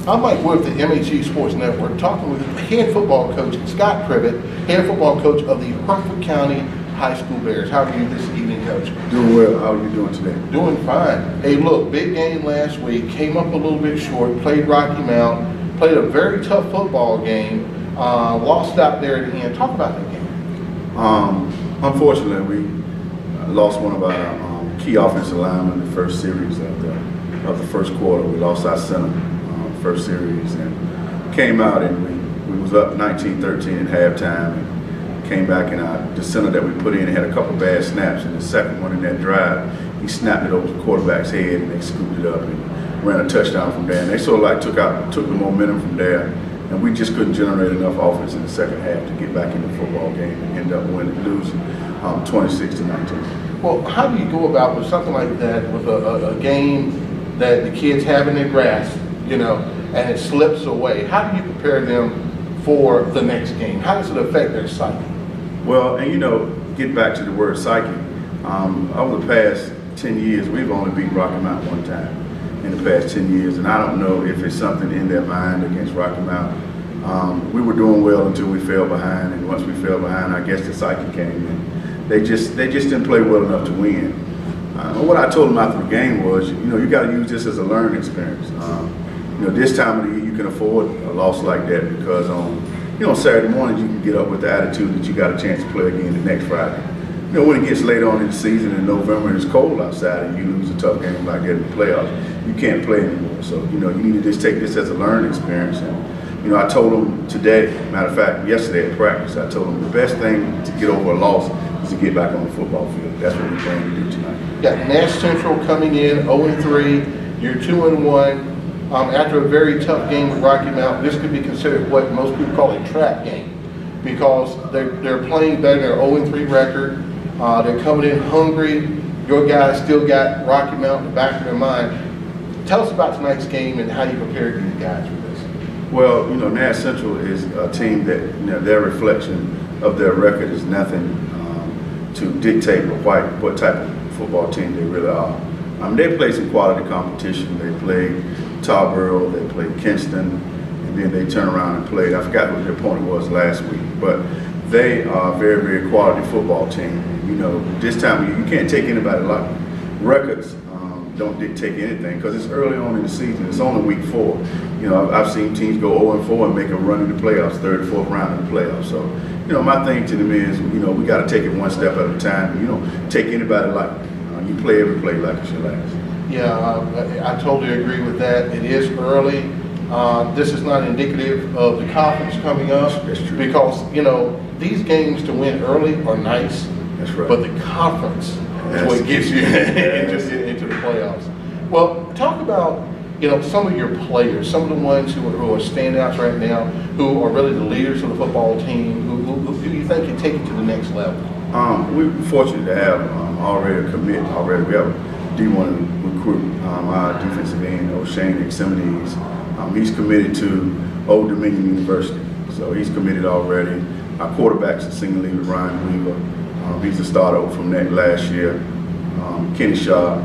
I'm Mike Wood with the MHE Sports Network, talking with head football coach Scott Privet, head football coach of the Hertford County High School Bears. How are you this evening, Coach? Doing well. How are you doing today? Doing fine. Hey, look, big game last week, came up a little bit short, played Rocky Mount, played a very tough football game, lost out there at the end. Talk about that game. Unfortunately, we lost one of our key offensive linemen in the first series of the first quarter. We lost our center first series and came out and we was up 19-13 at halftime and came back, and the center that we put in had a couple bad snaps, and the second one in that drive, he snapped it over the quarterback's head and they scooped it up and ran a touchdown from there. And they sort of like took the momentum from there, and we just couldn't generate enough offense in the second half to get back in the football game and end up losing 26-19. Well, how do you go about with something like that, with a game that the kids have in their grasp, you know, and it slips away? How do you prepare them for the next game? How does it affect their psyche? Well, and get back to the word psyche. Over the past 10 years, we've only beaten Rocky Mount one time in the past 10 years, and I don't know if it's something in their mind against Rocky Mount. We were doing well until we fell behind, and once we fell behind, I guess the psyche came in. They just didn't play well enough to win. What I told them after the game was, you got to use this as a learning experience. This time of the year you can afford a loss like that, because on Saturday mornings you can get up with the attitude that you got a chance to play again the next Friday. When it gets later on in the season in November and it's cold outside and you lose a tough game like that in the playoffs, you can't play anymore. So you need to just take this as a learning experience. And I told them today, matter of fact, yesterday at practice, I told them the best thing to get over a loss is to get back on the football field. That's what we're planning to do tonight. Got Nash Central coming in 0-3. You're 2-1. After a very tough game with Rocky Mount, this could be considered what most people call a trap game, because they're playing better. They're 0-3 record. They're coming in hungry. Your guys still got Rocky Mount in the back of their mind. Tell us about tonight's game and how you prepared these guys for this. Well, Nash Central is a team that their reflection of their record is nothing to dictate what type of football team they really are. They play some quality competition. They played Tarboro, they played Kinston, and then they turn around and played, I forgot what their opponent was last week, but they are a very, very quality football team. This time of year, you can't take anybody like records. Don't dictate anything, because it's early on in the season. It's only week 4. I've seen teams go 0-4 and make a run in the playoffs, third or fourth round of the playoffs. So, my thing to them is, we got to take it one step at a time. You don't take anybody like you play every play like it's your last. Yeah, I totally agree with that. It is early. This is not indicative of the conference coming up. That's true. Because, these games to win early are nice. That's right. But the conference is what gets you into the playoffs. Well, talk about, some of your players, some of the ones who are standouts right now, who are really the leaders of the football team, who you think can take it to the next level. We're fortunate to have already a commit. We have a D1 recruit, our defensive end, O'Shane Eximides. He's committed to Old Dominion University, so he's committed already. Our quarterback's a single leader, Ryan Weaver. He's a starter from that last year. Kenny Shaw,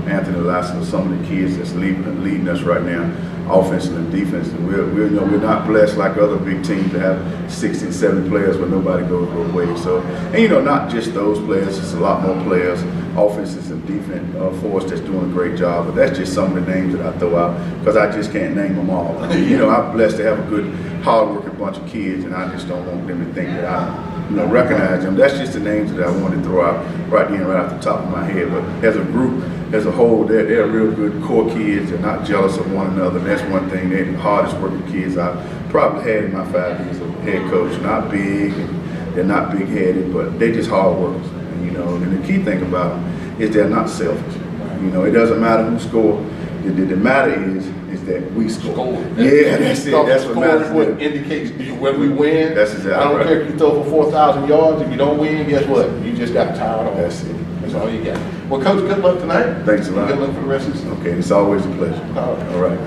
Anthony Lasso, some of the kids that's leading us right now, offensively and defensively. We're not blessed like other big teams that have 60 and 70 players where nobody goes away. So, and not just those players, it's a lot more players, offenses and defense for us that's doing a great job. But that's just some of the names that I throw out, because I just can't name them all. I'm blessed to have a good, hard-working bunch of kids, and I just don't want them to think that I recognize them. That's just the names that I wanted to throw out right off the top of my head. But as a group, as a whole, they're real good core kids. They're not jealous of one another. And that's one thing. They're the hardest working kids I've probably had in my 5 years of head coach. Not big, and they're not big headed, but they're just hard workers. And the key thing about them is they're not selfish. It doesn't matter who scores. The matter is that we score. Yeah, that's it. That's what matters. What indicates when we win. That's exactly right. I don't care if you throw for 4,000 yards. If you don't win, guess what? You just got tired on. That's it. That's all you got. Well, Coach, good luck tonight. Thanks a lot. Good luck for the rest of the season. Okay, it's always a pleasure. All right. All right.